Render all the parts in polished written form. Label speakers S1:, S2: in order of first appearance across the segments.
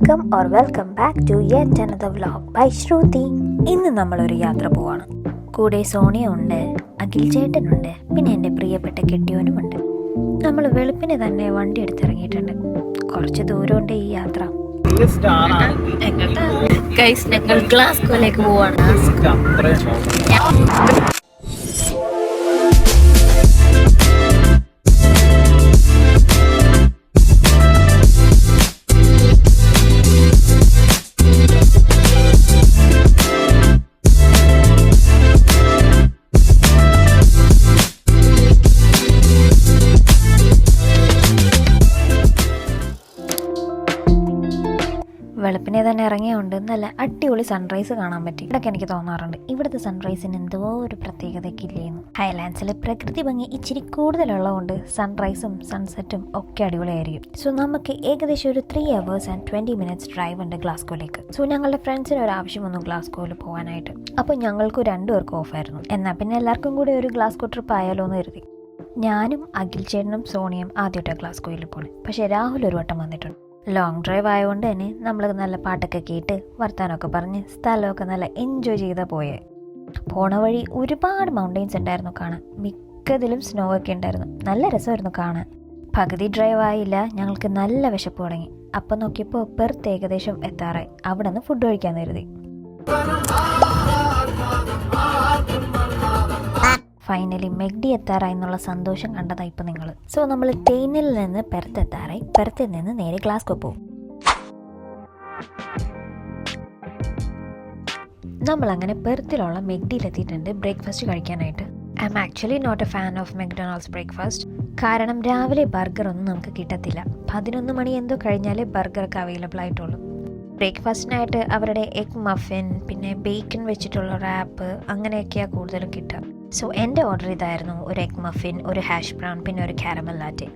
S1: Welcome or welcome back to yet another vlog by Shruti. ഇന്ന് നമ്മളൊരു യാത്ര പോവാണ്. കൂടെ സോണിയ ഉണ്ട്, അഖിൽ ചേട്ടനുണ്ട്, പിന്നെ എൻ്റെ പ്രിയപ്പെട്ട കെട്ടിയോനുമുണ്ട്. നമ്മൾ വെളുപ്പിന് തന്നെ വണ്ടി എടുത്തിറങ്ങിയിട്ടുണ്ട്. കുറച്ച് ദൂരമുണ്ട് ഈ യാത്ര. ഞങ്ങൾ ഗ്ലാസ്ഗോയിലേക്ക് പോവാണ്. വെളുപ്പിനെ തന്നെ ഇറങ്ങിയുണ്ട്. നല്ല അടിപൊളി സൺറൈസ് കാണാൻ പറ്റി. ഇടയ്ക്ക് എനിക്ക് തോന്നാറുണ്ട് ഇവിടുത്തെ സൺറൈസിന് എന്തോ ഒരു പ്രത്യേകതയൊക്കെ ഇല്ലേന്ന്. ഹൈലാൻഡ്സിലെ പ്രകൃതി ഭംഗി ഇച്ചിരി കൂടുതലുള്ളതുകൊണ്ട് സൺറൈസും സൺസെറ്റും ഒക്കെ അടിപൊളിയായിരിക്കും. സോ നമുക്ക് ഏകദേശം ഒരു 3 hours and 20 minutes ഡ്രൈവ് ഉണ്ട് ഗ്ലാസ്ഗോയിലേക്ക്. സോ ഞങ്ങളുടെ ഫ്രണ്ട്സിന് ഒരു ആവശ്യം വന്നു ഗ്ലാസ്ഗോയിൽ പോകാനായിട്ട്. അപ്പോൾ ഞങ്ങൾക്ക് 2 പേർക്ക് ഓഫായിരുന്നു. എന്നാൽ പിന്നെ എല്ലാവർക്കും കൂടി ഒരു ഗ്ലാസ്ഗോ ട്രിപ്പ് ആയാലോ എന്ന് കരുതി. ഞാനും അഖിൽ ചേട്ടനും സോണിയും ആദ്യമായിട്ടാണ് ഗ്ലാസ്ഗോയിൽ പോണേ. പക്ഷേ രാഹുൽ ഒരു വട്ടം വന്നിട്ടുണ്ട്. ലോങ് ഡ്രൈവ് ആയതുകൊണ്ട് തന്നെ നമ്മൾ നല്ല പാട്ടൊക്കെ കേട്ട് വർത്താനമൊക്കെ പറഞ്ഞ് സ്ഥലമൊക്കെ നല്ല എൻജോയ് ചെയ്താൽ പോയേ. പോണ വഴി ഒരുപാട് മൗണ്ടെയ്ൻസ് ഉണ്ടായിരുന്നു കാണാൻ. മിക്കതിലും സ്നോ ഒക്കെ ഉണ്ടായിരുന്നു. നല്ല രസമായിരുന്നു കാണാൻ. പകുതി ഡ്രൈവ് ആയില്ല, ഞങ്ങൾക്ക് നല്ല വിശപ്പ് തുടങ്ങി. അപ്പം നോക്കിയപ്പോൾ പെർത്ത് ഏകദേശം എത്താറായി. അവിടെ നിന്ന് ഫുഡ് കഴിക്കാൻ കരുതി. ഫൈനലി മെഗ്ഡി എത്താറായി എന്നുള്ള സന്തോഷം കണ്ടതായി ഇപ്പം നിങ്ങൾ. സോ നമ്മൾ ടെയിനിൽ നിന്ന് പെർത്ത് എത്താറായി. പെർത്തിൽ നിന്ന് നേരെ ഗ്ലാസ്ഗോ പോകും. നമ്മളങ്ങനെ പെർത്തിലുള്ള മെഗ്ഡിയിലെത്തിയിട്ടുണ്ട് ബ്രേക്ക്ഫാസ്റ്റ് കഴിക്കാനായിട്ട്. I'm actually not a fan of McDonald's breakfast. കാരണം രാവിലെ ബർഗർ ഒന്നും നമുക്ക് കിട്ടത്തില്ല. 11 മണി എന്തോ കഴിഞ്ഞാലേ ബർഗറൊക്കെ അവൈലബിൾ ആയിട്ടുള്ളൂ. ബ്രേക്ക്ഫാസ്റ്റിനായിട്ട് അവരുടെ എഗ് മഫിൻ, പിന്നെ ബേക്കൺ വെച്ചിട്ടുള്ള റാപ്പ്, അങ്ങനെയൊക്കെയാണ് കൂടുതലും കിട്ടുക. സോ എൻ്റെ ഓർഡർ ഇതായിരുന്നു: ഒരു എഗ് മഫിൻ, ഒരു ഹാഷ് ബ്രൗൺ, പിന്നെ ഒരു കാരമൽ ലാറ്റെ.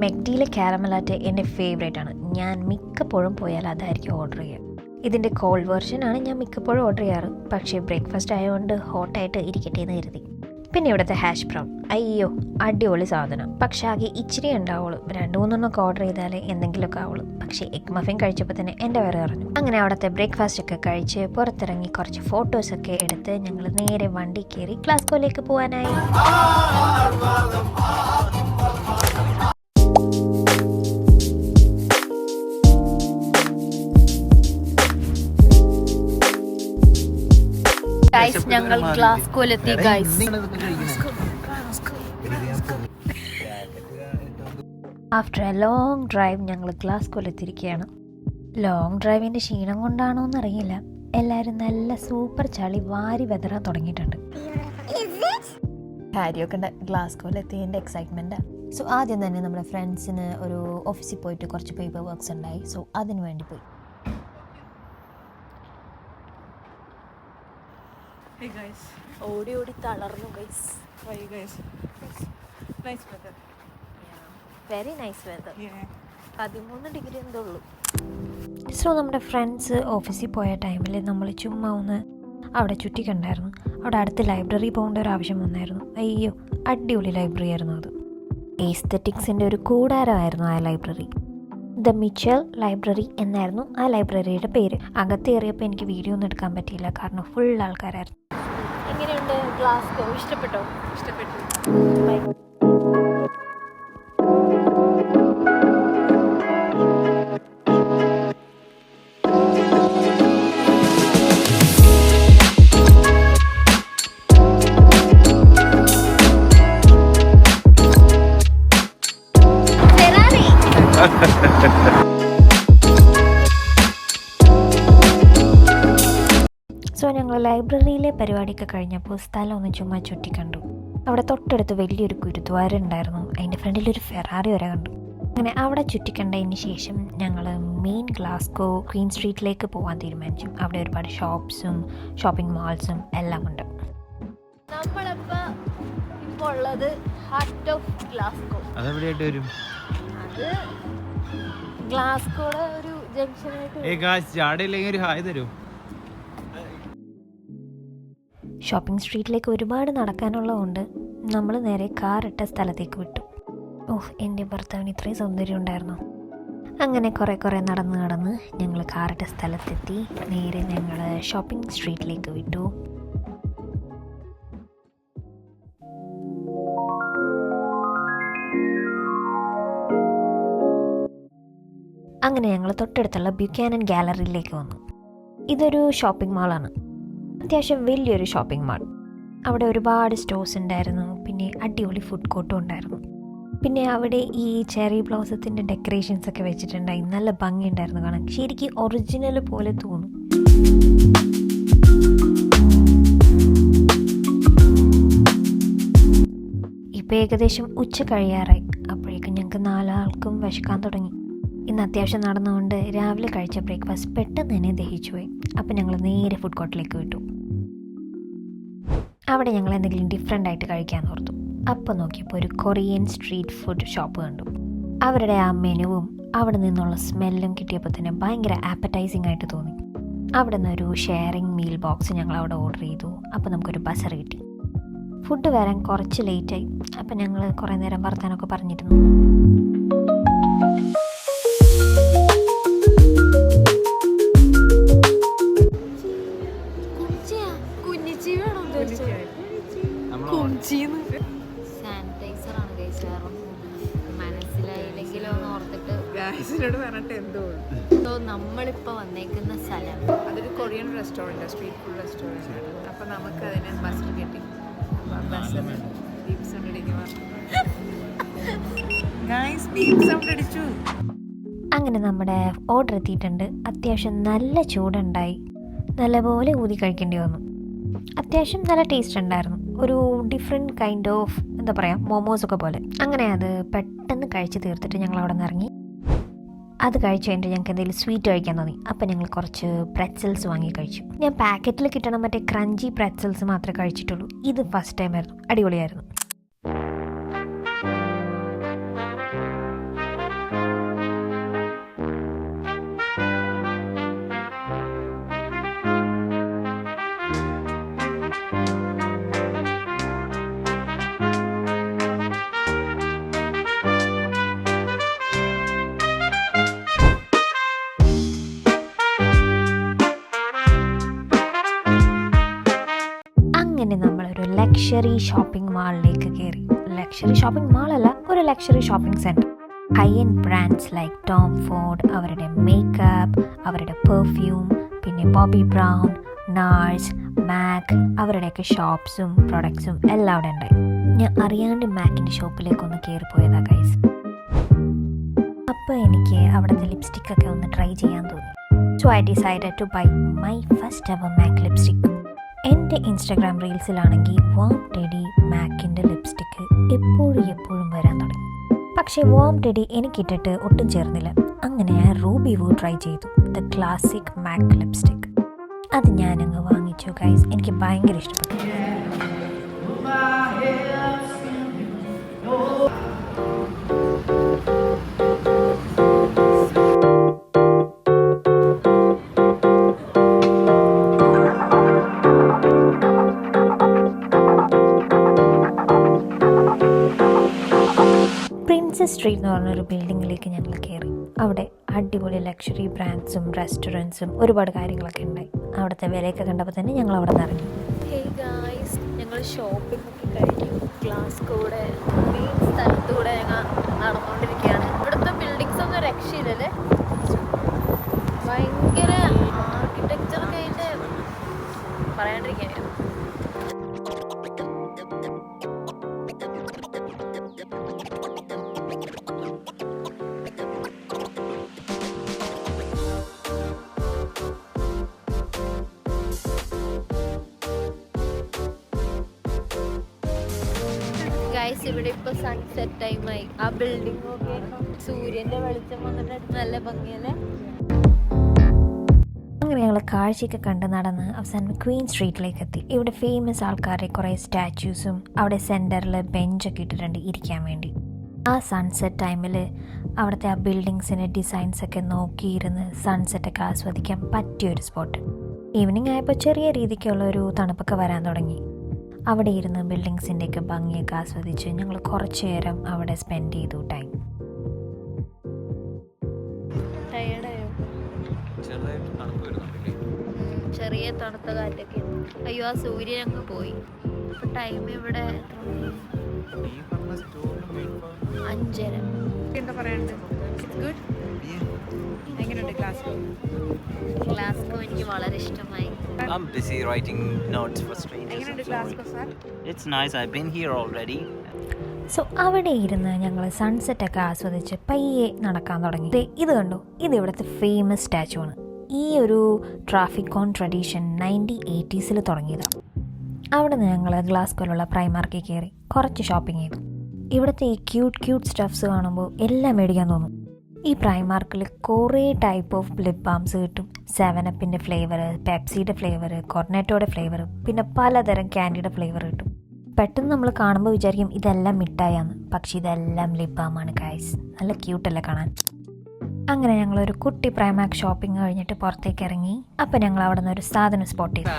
S1: മെഗ്ഡിയിലെ കാരമൽ ലാറ്റെ എൻ്റെ ഫേവറേറ്റ് ആണ്. ഞാൻ മിക്കപ്പോഴും പോയാൽ അതായിരിക്കും ഓർഡർ ചെയ്യുക. ഇതിൻ്റെ കോൾഡ് വെർഷനാണ് ഞാൻ മിക്കപ്പോഴും ഓർഡർ ചെയ്യാറ്. പക്ഷേ ബ്രേക്ക്ഫാസ്റ്റ് ആയതുകൊണ്ട് ഹോട്ടായിട്ട് ഇരിക്കട്ടെ എന്ന് കരുതി. പിന്നെ ഇവിടുത്തെ ഹാഷ് ബ്രൗൺ, അയ്യോ അടിപൊളി സാധനം. പക്ഷേ ആകെ ഇച്ചിരി ഉണ്ടാവുള്ളൂ. 2-3 ഓർഡർ ചെയ്താലേ എന്തെങ്കിലുമൊക്കെ ആവുള്ളൂ. പക്ഷേ എഗ് മഫിൻ കഴിച്ചപ്പോൾ തന്നെ എൻ്റെ വയറ് പറഞ്ഞു. അങ്ങനെ അവിടുത്തെ ബ്രേക്ക്ഫാസ്റ്റ് ഒക്കെ കഴിച്ച് പുറത്തിറങ്ങി കുറച്ച് ഫോട്ടോസൊക്കെ എടുത്ത് ഞങ്ങൾ നേരെ വണ്ടി കയറി ഗ്ലാസ്ഗോയിലേക്ക് പോകാനായി. ഞങ്ങൾ ഗ്ലാസ്ഗോയിലെത്തി guys. After a long drive ഞങ്ങൾ ഗ്ലാസ്ഗോയിലെത്തിയിരിക്കുകയാണ്. ലോങ് ഡ്രൈവിൻ്റെ ക്ഷീണം കൊണ്ടാണോ എന്നറിയില്ല, എല്ലാവരും നല്ല സൂപ്പർ ചളി വാരി വെതറാൻ തുടങ്ങിയിട്ടുണ്ട്. ഹാരിയൊക്കെ ഉണ്ട് ഗ്ലാസ്ഗോയിലെത്തിയതിൻ്റെ എക്സൈറ്റ്മെൻറ്റാണ്. സോ ആദ്യം തന്നെ നമ്മുടെ ഫ്രണ്ട്സിന് ഒരു ഓഫീസിൽ പോയിട്ട് കുറച്ച് പേപ്പർ വർക്ക്സ് ഉണ്ടായി. സോ അതിന് വേണ്ടി പോയി.
S2: Hey guys.
S1: ഓടി ഓടി തളർന്നു guys.
S2: How are you guys? Nice weather.
S1: Very nice weather.
S2: Yeah.
S1: 13 degree എന്തോ ഉള്ളൂ. സോ നമ്മുടെ ഫ്രണ്ട്സ് ഓഫീസിൽ പോയ ടൈമിൽ നമ്മൾ ചുമ്മാ ഒന്ന് അവിടെ ചുറ്റിക്കണ്ടായിരുന്നു. അവിടെ അടുത്ത് ലൈബ്രറി പോകേണ്ട ഒരു ആവശ്യം വന്നായിരുന്നു. അയ്യോ അടിപൊളി ലൈബ്രറി ആയിരുന്നു അത്. എസ്തെറ്റിക്സിൻ്റെ ഒരു കൂടാരമായിരുന്നു ആ ലൈബ്രറി. ദ മിച്ചൽ ലൈബ്രറി എന്നായിരുന്നു ആ ലൈബ്രറിയുടെ പേര്. അകത്തേറിയപ്പോൾ എനിക്ക് വീഡിയോ ഒന്നും എടുക്കാൻ പറ്റിയില്ല, കാരണം ഫുൾ ആൾക്കാരായിരുന്നു. എങ്ങനെയുണ്ട് ഗ്ലാസ്ഗോ? ഇഷ്ടപ്പെട്ടോ?
S2: ഇഷ്ടപ്പെട്ടു.
S1: സോ ഞങ്ങൾ ലൈബ്രറിയിലെ പരിപാടിയൊക്കെ കഴിഞ്ഞപ്പോൾ സ്ഥലം ഒന്ന് ചുമ്മാ ചുറ്റിക്കണ്ടു. അവിടെ തൊട്ടടുത്ത് വലിയൊരു ഗുരുദ്വാര ഉണ്ടായിരുന്നു. അതിൻ്റെ ഫ്രണ്ടിലൊരു ഫെറാറി വരെ കണ്ടു. അങ്ങനെ അവിടെ ചുറ്റിക്കണ്ടതിന് ശേഷം ഞങ്ങൾ മെയിൻ ഗ്ലാസ്ഗോ ക്വീൻ സ്ട്രീറ്റിലേക്ക് പോകാൻ തീരുമാനിച്ചു. അവിടെ ഒരുപാട് ഷോപ്സും ഷോപ്പിംഗ് മാൾസും എല്ലാം ഉണ്ട്. നമ്മളിപ്പോൾ ഇപ്പോൾ ഉള്ളത് ഹാർട്ട് ഓഫ് ഗ്ലാസ്ഗോ.
S3: അതെവിടെയായിട്ട് വരും?
S1: അത് ഗ്ലാസ്ഗോയുടെ ഒരു ജംഗ്ഷനായിട്ട്.
S3: ഒരു ഹായ് തരൂ.
S1: ഷോപ്പിംഗ് സ്ട്രീറ്റിലേക്ക് ഒരുപാട് നടക്കാനുള്ളതുകൊണ്ട് നമ്മൾ നേരെ കാറിട്ട സ്ഥലത്തേക്ക് വിട്ടു. ഓഹ്, എൻ്റെ ഭർത്താവിന് ഇത്രയും സൗന്ദര്യം ഉണ്ടായിരുന്നു. അങ്ങനെ കുറേ നടന്ന് ഞങ്ങൾ കാറിട്ട സ്ഥലത്തെത്തി. നേരെ ഞങ്ങൾ ഷോപ്പിംഗ് സ്ട്രീറ്റിലേക്ക് വിട്ടു. അങ്ങനെ ഞങ്ങൾ തൊട്ടടുത്തുള്ള ബ്യൂക്കാനൻ ഗാലറിയിലേക്ക് വന്നു. ഇതൊരു ഷോപ്പിംഗ് മാളാണ്, അത്യാവശ്യം വലിയൊരു ഷോപ്പിംഗ് മാൾ. അവിടെ ഒരുപാട് സ്റ്റോഴ്സ് ഉണ്ടായിരുന്നു, പിന്നെ അടിപൊളി ഫുഡ് കോർട്ടും ഉണ്ടായിരുന്നു. പിന്നെ അവിടെ ഈ ചെറി ബ്ലോസത്തിൻ്റെ ഡെക്കറേഷൻസ് ഒക്കെ വെച്ചിട്ടുണ്ടായി, നല്ല ഭംഗിയുണ്ടായിരുന്നു കാണാൻ. ശരിക്കും ഒറിജിനൽ പോലെ തോന്നും. ഇപ്പോൾ ഏകദേശം ഉച്ച കഴിയാറായി. അപ്പോഴേക്കും ഞങ്ങൾക്ക് 4 ആൾക്കും വിശക്കാൻ തുടങ്ങി. ഇന്ന് അത്യാവശ്യം നടന്നുകൊണ്ട് രാവിലെ കഴിച്ച ബ്രേക്ക്ഫാസ്റ്റ് പെട്ടെന്ന് തന്നെ ദഹിച്ചു പോയി. അപ്പം ഞങ്ങൾ നേരെ ഫുഡ് കോർട്ടിലേക്ക് വിട്ടു. അവിടെ ഞങ്ങൾ എന്തെങ്കിലും ഡിഫറെൻ്റ് ആയിട്ട് കഴിക്കാമെന്ന് ഓർത്തു. അപ്പോൾ നോക്കിയപ്പോൾ ഒരു കൊറിയൻ സ്ട്രീറ്റ് ഫുഡ് ഷോപ്പ് കണ്ടു. അവരുടെ ആ മെനുവും അവിടെ നിന്നുള്ള സ്മെല്ലും കിട്ടിയപ്പോൾ തന്നെ ഭയങ്കര ആപ്പറ്റൈസിങ് ആയിട്ട് തോന്നി. അവിടെ നിന്നൊരു ഷെയറിങ് മീൽ ബോക്സ് ഞങ്ങൾ അവിടെ ഓർഡർ ചെയ്തു. അപ്പോൾ നമുക്കൊരു ബസർ കിട്ടി. ഫുഡ് വരാൻ കുറച്ച് ലേറ്റായി. അപ്പം ഞങ്ങൾ കുറേ നേരം വർത്താനമൊക്കെ പറഞ്ഞിരുന്നു.
S3: സാനിറ്റൈസറാണ് കഴിച്ചാറും മനസ്സിലായില്ലെങ്കിലോ എന്ന് ഓർത്തിട്ട്
S2: ഗൈസിനോട് പറഞ്ഞിട്ട് എന്തോ.
S3: നമ്മളിപ്പോൾ വന്നേക്കുന്ന സ്ഥലം
S2: അതൊരു Korean restaurant, street food restaurant. അപ്പം നമുക്ക് അതിന് ബസ്സിൽ കിട്ടി. ബസ്സിൽ ബീഫ് സൗണ്ട് അടിക്കുക. ഗൈസ് ബീഫ് സൗണ്ട് അടിച്ചു.
S1: അങ്ങനെ നമ്മുടെ ഓർഡർ എത്തിയിട്ടുണ്ട്. അത്യാവശ്യം നല്ല ചൂടുണ്ടായി, നല്ലപോലെ ഊതി കഴിക്കേണ്ടി വന്നു. അത്യാവശ്യം നല്ല ടേസ്റ്റ് ഉണ്ടായിരുന്നു. ഒരു ഡിഫറെൻറ്റ് കൈൻഡ് ഓഫ് എന്താ പറയുക, മോമോസൊക്കെ പോലെ. അങ്ങനെ അത് പെട്ടെന്ന് കഴിച്ച് തീർത്തിട്ട് ഞങ്ങൾ അവിടെ നിന്ന് ഇറങ്ങി. അത് കഴിച്ച് കഴിഞ്ഞിട്ട് ഞങ്ങൾക്ക് എന്തെങ്കിലും സ്വീറ്റ് കഴിക്കാൻ തോന്നി. അപ്പം ഞങ്ങൾ കുറച്ച് പ്രെറ്റ്സൽസ് വാങ്ങി കഴിച്ചു. ഞാൻ പാക്കറ്റിൽ കിട്ടണ മറ്റേ ക്രഞ്ചി പ്രെറ്റ്സൽസ് മാത്രമേ കഴിച്ചിട്ടുള്ളൂ. ഇത് ഫസ്റ്റ് ടൈം ആയിരുന്നു, അടിപൊളിയായിരുന്നു. അങ്ങനെ നമ്മളൊരു ലക്ഷറി ഷോപ്പിംഗ് മാളിലേക്ക് കയറി. ലക്ഷറി ഷോപ്പിംഗ് മാളല്ല, ഒരു luxury shopping centre. High end brands like Tom Ford, അവരുടെ മേക്കപ്പ്, അവരുടെ പെർഫ്യൂം, പിന്നെ ബോബി ബ്രൗൺ, നാഴ്സ്, മാക്, അവരുടെയൊക്കെ ഷോപ്സും പ്രൊഡക്ട്സും എല്ലാം അവിടെ ഉണ്ടായി. ഞാൻ അറിയാണ്ട് മാക്കിൻ്റെ ഷോപ്പിലേക്കൊന്ന് കയറിപ്പോയതാ ഗൈസ്. അപ്പോൾ എനിക്ക് അവിടുത്തെ ലിപ്സ്റ്റിക്കൊക്കെ ഒന്ന് ട്രൈ ചെയ്യാൻ തോന്നി. So I decided to buy my first ever Mac lipstick. എൻ്റെ ഇൻസ്റ്റാഗ്രാം റീൽസിലാണെങ്കിൽ വാം ടെഡി മാക്കിൻ്റെ ലിപ്സ്റ്റിക്ക് എപ്പോഴും വരാൻ തുടങ്ങി. പക്ഷേ വാം ടെഡി എനിക്കിട്ടിട്ട് ഒട്ടും ചേർന്നില്ല. അങ്ങനെ ഞാൻ റൂബി വൂ ട്രൈ ചെയ്തു, ദ ക്ലാസിക് മാക് ലിപ്സ്റ്റിക്. അത് ഞാനങ്ങ് വാങ്ങിച്ചു ഗൈസ്. എനിക്ക് ഭയങ്കര ഇഷ്ടപ്പെട്ടു. പ്രിൻസസ് സ്ട്രീറ്റ് എന്ന് പറഞ്ഞൊരു ബിൽഡിങ്ങിലേക്ക് ഞങ്ങൾ കയറി. അവിടെ അടിപൊളി ലക്ഷറി ബ്രാൻഡ്സും റെസ്റ്റോറൻറ്റ്സും ഒരുപാട് കാര്യങ്ങളൊക്കെ ഉണ്ടായി. അവിടുത്തെ വിലയൊക്കെ കണ്ടപ്പോൾ തന്നെ ഞങ്ങൾ അവിടെ നിന്ന് ഇറങ്ങി.
S3: ഹേ ഗായ്സ്, ഞങ്ങൾ ഷോപ്പിംഗ് ഒക്കെ കഴിഞ്ഞു. ഗ്ലാസ്കോയുടെ മെയിൻ സ്ഥലത്തൂടെ ഞങ്ങൾ നടന്നുകൊണ്ടിരിക്കുകയാണ്. ഇവിടുത്തെ ബിൽഡിങ്സ് ഒന്നും രക്ഷയില്ലല്ലേ, ഭയങ്കര ആർക്കിടെക്ചറൊക്കെ ആയിട്ട് പറയാണ്ടിരിക്കുകയാണ്. ഗൈസ്, ഇവിടെ ഇപ്പോൾ സൺസെറ്റ് ടൈമായി. ആ ബിൽഡിംഗ് ഒക്കെ സൂര്യൻ്റെ വെളിച്ചം വന്നിട്ട് നല്ല ഭംഗിയല്ലേ.
S1: അങ്ങനെ ഞങ്ങൾ കാഴ്ചയൊക്കെ കണ്ട് നടന്ന് അവസാനം ക്വീൻ സ്ട്രീറ്റിലേക്ക് എത്തി. ഇവിടെ ഫേമസ് ആൾക്കാരുടെ കുറേ സ്റ്റാച്യൂസും അവിടെ സെൻറ്ററിൽ ബെഞ്ചൊക്കെ ഇട്ടിട്ടുണ്ട് ഇരിക്കാൻ വേണ്ടി. ആ സൺസെറ്റ് ടൈമിൽ അവിടുത്തെ ആ ബിൽഡിങ്സിൻ്റെ ഡിസൈൻസൊക്കെ നോക്കിയിരുന്ന് സൺസെറ്റൊക്കെ ആസ്വദിക്കാൻ പറ്റിയൊരു സ്പോട്ട്. ഈവനിങ് ആയപ്പോൾ ചെറിയ രീതിക്കുള്ള ഒരു തണുപ്പൊക്കെ വരാൻ തുടങ്ങി. അവിടെ ഇരുന്ന് ബിൽഡിങ്സിൻ്റെയൊക്കെ ഭംഗിയൊക്കെ ആസ്വദിച്ച് ഞങ്ങൾ കുറച്ച് നേരം അവിടെ സ്പെൻഡ് ചെയ്തു ടൈം.
S3: ചെറിയ തണുത്ത കാറ്റൊക്കെ. അയ്യോ ആ സൂര്യൻ അങ്ങ് പോയി. ഇപ്പൊ ടൈം ഇവിടെ എത്ര മണി? 5:30.
S2: എന്താ പറയണ്ടത്? ഗുഡ്. എങ്ങനെയുണ്ട് ഗ്ലാസ്ഗോ?
S3: ഗ്ലാസ്ഗോ എനിക്ക് വളരെ ഇഷ്ടമായി.
S4: I'm busy writing notes for strangers.
S2: എങ്ങനെയുണ്ട് Glasgow sir?
S4: It's nice. I've been here already.
S1: So അവിടെ ഇരുന്ന് ഞങ്ങൾ സൺസെറ്റൊക്കെ ആസ്വദിച്ച് പയ്യെ നടക്കാൻ തുടങ്ങി. ഇത് കണ്ടു, ഇത് ഇവിടുത്തെ ഫേമസ് സ്റ്റാച്ചു ആണ്. ഈ ഒരു ട്രാഫിക് ഓൺ ട്രഡീഷൻ 1980s തുടങ്ങിയതാണ്. അവിടെ നിന്ന് ഞങ്ങൾ ഗ്ലാസ്ഗോയിലുള്ള പ്രൈമാർക്കിൽ കയറി കുറച്ച് ഷോപ്പിംഗ് ചെയ്തു. ഇവിടുത്തെ ഈ ക്യൂട്ട് സ്റ്റഫ്സ് കാണുമ്പോൾ എല്ലാം മേടിക്കാൻ തോന്നും. ഈ പ്രൈമാർക്കിൽ കുറേ ടൈപ്പ് ഓഫ് ലിപ് ബാംസ് കിട്ടും. 7-Upൻ്റെ ഫ്ലേവർ, പെപ്സിയുടെ ഫ്ലേവർ, കൊർണറ്റോയുടെ ഫ്ലേവർ, പിന്നെ പലതരം ക്യാൻഡിയുടെ ഫ്ലേവർ കിട്ടും. പെട്ടെന്ന് നമ്മൾ കാണുമ്പോൾ വിചാരിക്കും ഇതെല്ലാം മിഠായിയാണ്, പക്ഷെ ഇതെല്ലാം ലിപ് ബാമാണ് ഗൈസ്. നല്ല ക്യൂട്ടല്ലേ കാണാൻ. അങ്ങനെ ഞങ്ങളൊരു കുട്ടി പ്രൈമാർക്ക് ഷോപ്പിംഗ് കഴിഞ്ഞിട്ട് പുറത്തേക്ക് ഇറങ്ങി. അപ്പം ഞങ്ങൾ അവിടെ നിന്ന് ഒരു സാധനം സ്പോട്ട് ചെയ്തു.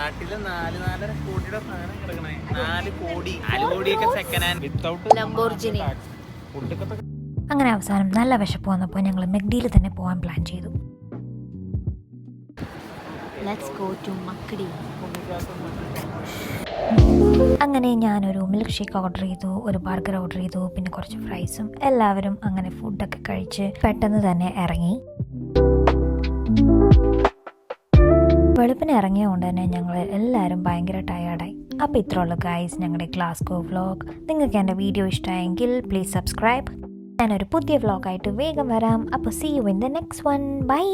S3: ലംബോർജിനി.
S1: അങ്ങനെ അവസാനം നല്ല വിശപ്പ് വന്നപ്പോൾ ഞങ്ങൾ മെഗ്ഡിയിൽ തന്നെ പോകാൻ പ്ലാൻ ചെയ്തു.
S3: ലെറ്റ്സ് ഗോ ടു മക്കടി.
S1: അങ്ങനെ ഞാനൊരു മിൽക്ക് ഷേക്ക് ഓർഡർ ചെയ്തു, ഒരു ബർഗർ ഓർഡർ ചെയ്തു, പിന്നെ കുറച്ച് ഫ്രൈസും. എല്ലാവരും അങ്ങനെ ഫുഡൊക്കെ കഴിച്ച് പെട്ടെന്ന് തന്നെ ഇറങ്ങി. വെളുപ്പിന് ഇറങ്ങിയതുകൊണ്ട് തന്നെ ഞങ്ങൾ എല്ലാവരും ഭയങ്കര ടയേർഡായി. അപ്പോൾ ഇത്രേ ഉള്ളൂ ഗൈസ് ഞങ്ങളുടെ ഗ്ലാസ്ഗോ വ്ലോഗ്. നിങ്ങൾക്ക് എൻ്റെ വീഡിയോ ഇഷ്ടമായെങ്കിൽ പ്ലീസ് സബ്സ്ക്രൈബ്. ഞാനൊരു പുതിയ വ്ലോഗായിട്ട് വേഗം വരാം. അപ്പോൾ see you in the next one. By.